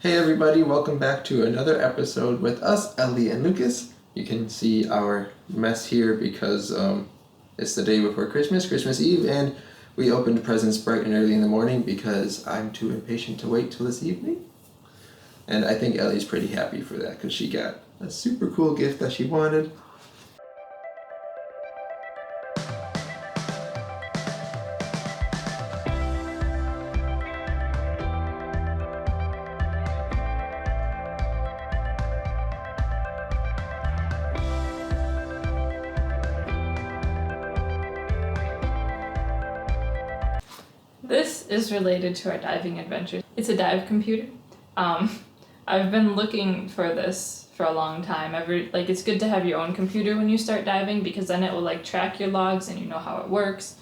Hey everybody, welcome back to another episode with us, Ellie and Lucas. You can see our mess here because it's the day before Christmas Eve, and we opened presents bright and early in the morning because I'm too impatient to wait till this evening. And I think Ellie's pretty happy for that because she got a super cool gift that she wanted. This is related to our diving adventures. It's a dive computer. I've been looking for this for a long time. It's good to have your own computer when you start diving because then it will track your logs and you know how it works.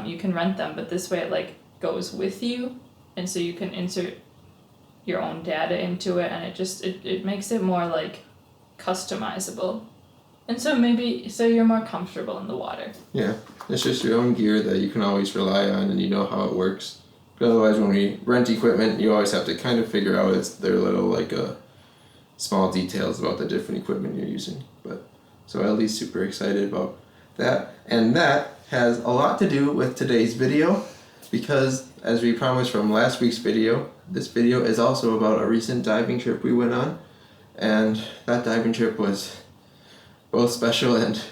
You can rent them, but this way it goes with you, and so you can insert your own data into it, and it makes it more customizable. And so you're more comfortable in the water. Yeah, it's just your own gear that you can always rely on and you know how it works. But otherwise, when we rent equipment, you always have to kind of figure out their little small details about the different equipment you're using. So Ellie's super excited about that. And that has a lot to do with today's video because, as we promised from last week's video, this video is also about a recent diving trip we went on. And that diving trip was both special and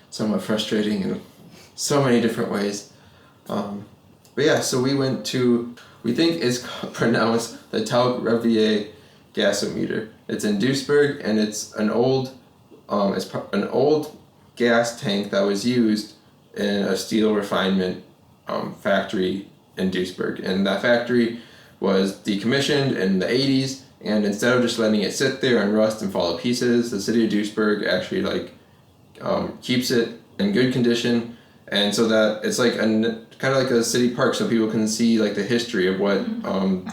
somewhat frustrating in so many different ways. But yeah, so we went to, we think it's pronounced the Talc Revier gasometer. It's in Duisburg, and it's an old gas tank that was used in a steel refinement factory in Duisburg. And that factory was decommissioned in the 80s. And instead of just letting it sit there and rust and fall to pieces, the city of Duisburg actually keeps it in good condition, and so that it's kind of like a city park, so people can see the history of what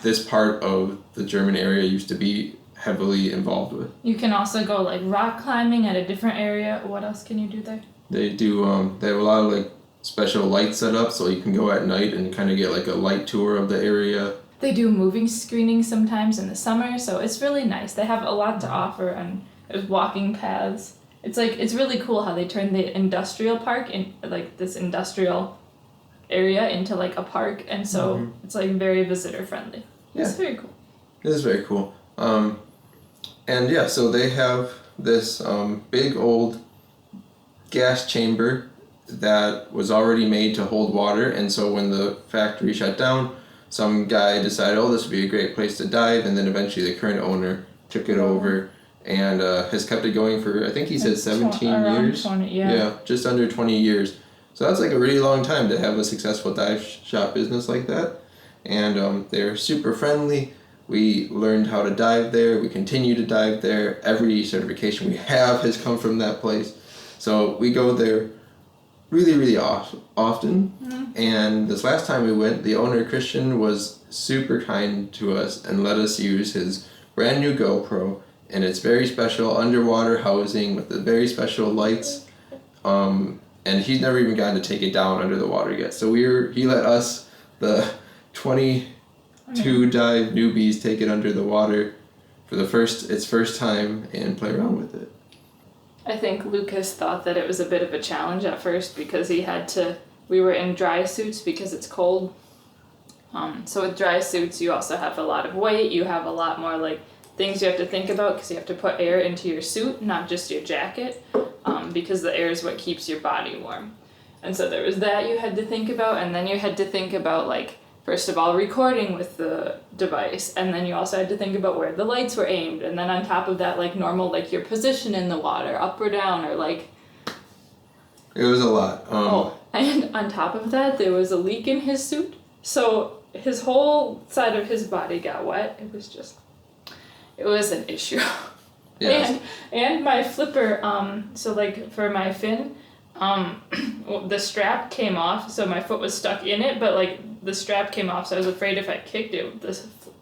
this part of the German area used to be heavily involved with. You can also go rock climbing at a different area. What else can you do there? They do. They have a lot of special lights set up, so you can go at night and kind of get a light tour of the area. They do moving screenings sometimes in the summer, so it's really nice. They have a lot to offer, and there's walking paths. It's really cool how they turn the industrial park in this industrial area into a park, and so it's very visitor friendly. Yeah. It's very cool. It is very cool. And yeah, so they have this big old gas chamber that was already made to hold water, and so when the factory shut down, some guy decided, this would be a great place to dive, and then eventually the current owner took it over and has kept it going for, I think he said 17 years. 20, yeah, just under 20 years. So that's a really long time to have a successful dive shop business like that. And they're super friendly. We learned how to dive there. We continue to dive there. Every certification we have has come from that place. So we go there really, really often. Mm-hmm. And this last time we went, the owner, Christian, was super kind to us and let us use his brand new GoPro and its very special underwater housing with the very special lights. And he's never even gotten to take it down under the water yet. So he let us, the 22 dive newbies, take it under the water for its first time and play around with it. I think Lucas thought that it was a bit of a challenge at first because we were in dry suits because it's cold. So with dry suits, you also have a lot of weight. You have a lot more things you have to think about because you have to put air into your suit, not just your jacket, because the air is what keeps your body warm. And so there was that you had to think about, and then you had to think about first of all, recording with the device, and then you also had to think about where the lights were aimed, and then on top of that, normal, your position in the water, up or down, or It was a lot. And on top of that, there was a leak in his suit, so his whole side of his body got wet. It was an issue. Yes. And my flipper, for my fin, the strap came off, so my foot was stuck in it, but the strap came off, so I was afraid if I kicked it,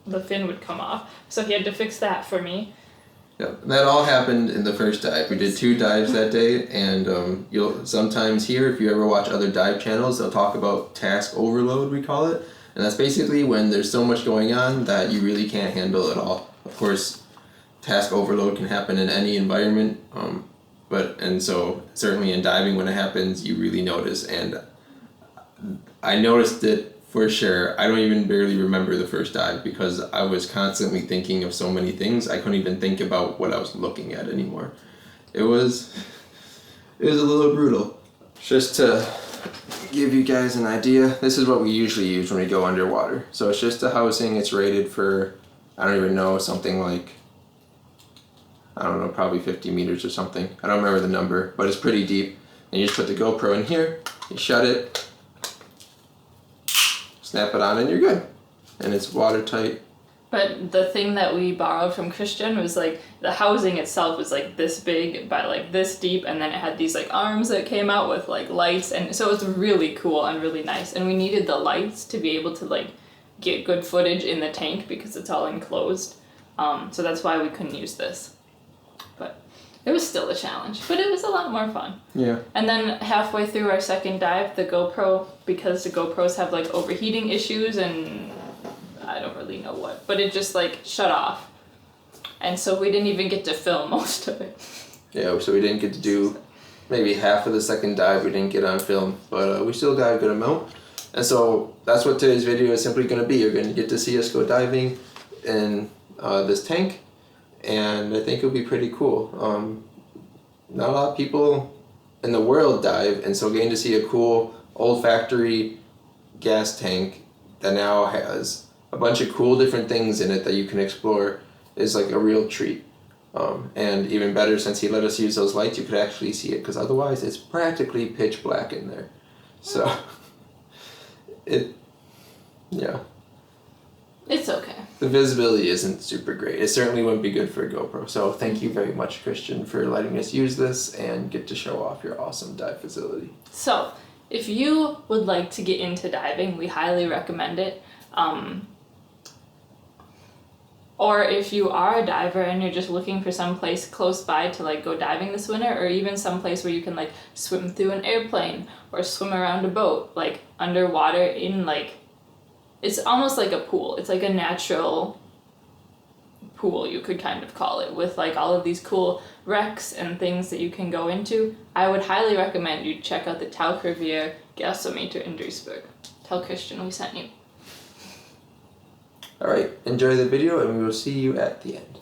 the fin would come off. So he had to fix that for me. Yeah, that all happened in the first dive. We did 2 dives that day, and you'll sometimes hear, if you ever watch other dive channels, they'll talk about task overload, we call it. And that's basically when there's so much going on that you really can't handle it all. Of course, task overload can happen in any environment, and so certainly in diving when it happens, you really notice, and I noticed it for sure. I don't even barely remember the first dive because I was constantly thinking of so many things. I couldn't even think about what I was looking at anymore. It was a little brutal. Just to give you guys an idea, this is what we usually use when we go underwater. So it's just a housing. It's rated for, I don't even know, something like, I don't know, probably 50 meters or something. I don't remember the number, but it's pretty deep. And you just put the GoPro in here, you shut it, snap it on, and you're good. And it's watertight. But the thing that we borrowed from Christian was like the housing itself was like this big by like this deep, and then it had these like arms that came out with like lights, and so it was really cool and really nice. And we needed the lights to be able to like get good footage in the tank because it's all enclosed. So that's why we couldn't use this. But it was still a challenge, but it was a lot more fun. Yeah. And then halfway through our second dive, the GoPro, because the GoPros have like overheating issues and I don't really know what, but it just like shut off. And so we didn't even get to film most of it. Yeah, so we didn't get to do maybe half of the second dive. We didn't get on film, but we still got a good amount. And so that's what today's video is simply going to be. You're going to get to see us go diving in this tank, and I think it'll be pretty cool. Not a lot of people in the world dive, and so getting to see a cool old factory gas tank that now has a bunch of cool different things in it that you can explore is like a real treat. And even better, since he let us use those lights, you could actually see it, because otherwise it's practically pitch black in there. So It's okay. The visibility isn't super great. It certainly wouldn't be good for a GoPro. So thank you very much, Christian, for letting us use this and get to show off your awesome dive facility. So if you would like to get into diving, we highly recommend it. Or if you are a diver and you're just looking for some place close by to like go diving this winter, or even some place where you can like swim through an airplane or swim around a boat, like underwater in like, it's almost like a pool. It's like a natural pool, you could kind of call it, with like all of these cool wrecks and things that you can go into. I would highly recommend you check out the Tauchervier Gasometer in Duisburg. Tell Christian we sent you. Alright, enjoy the video and we will see you at the end.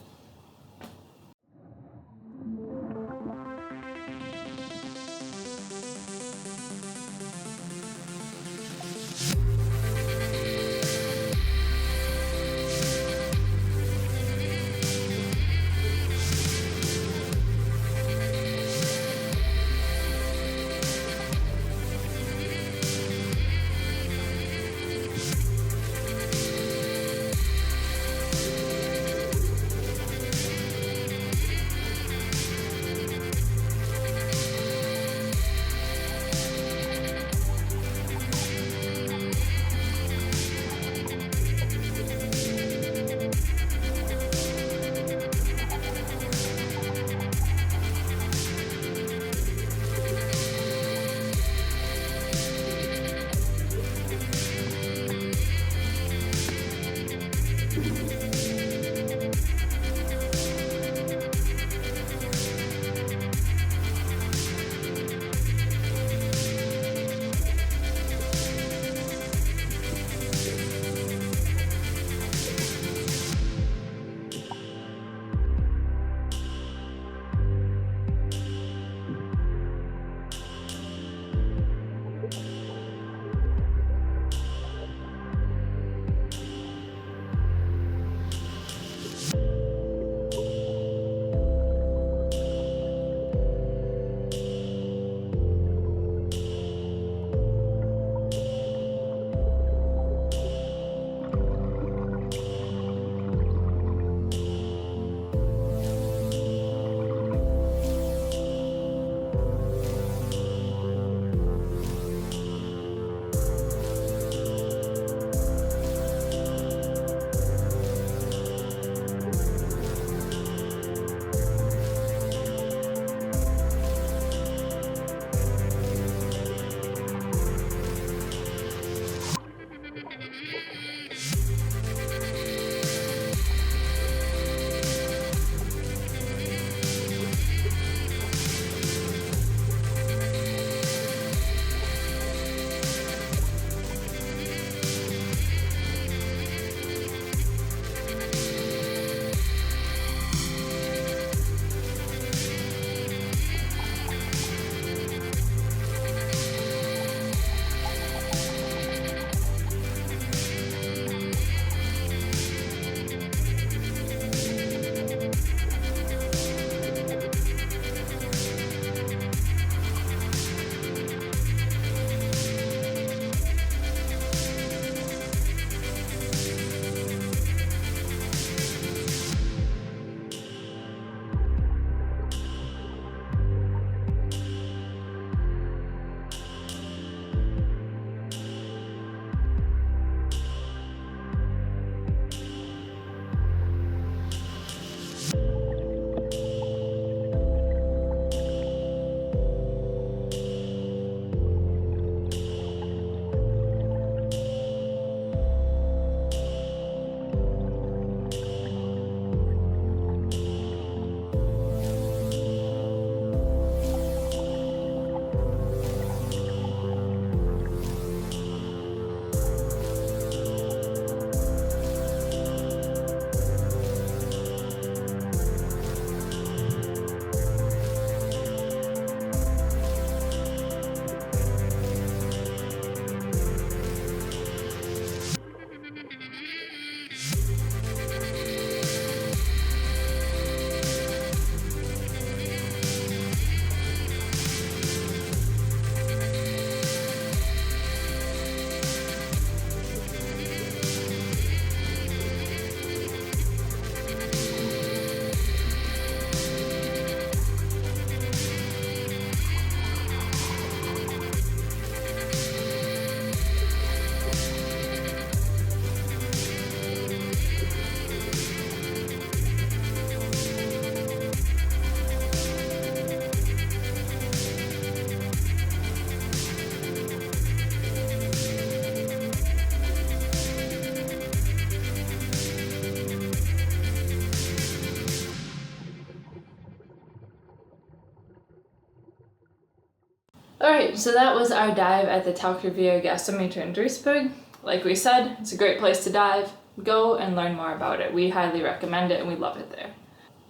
Alright, so that was our dive at the Taucherwehr gasometer in Duisburg. Like we said, it's a great place to dive. Go and learn more about it. We highly recommend it and we love it there.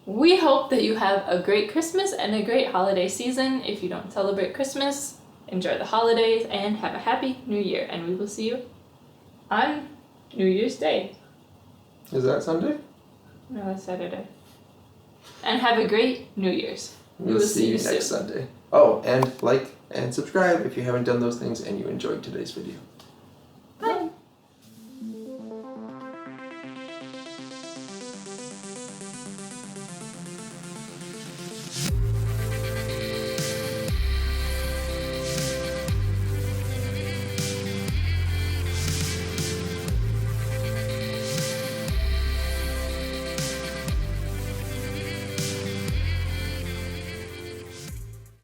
We hope that you have a great Christmas and a great holiday season. If you don't celebrate Christmas, enjoy the holidays and have a happy New Year. And we will see you on New Year's Day. Is that Sunday? No, that's Saturday. And have a great New Year's. We'll see you next Sunday. Oh, and like and subscribe if you haven't done those things and you enjoyed today's video.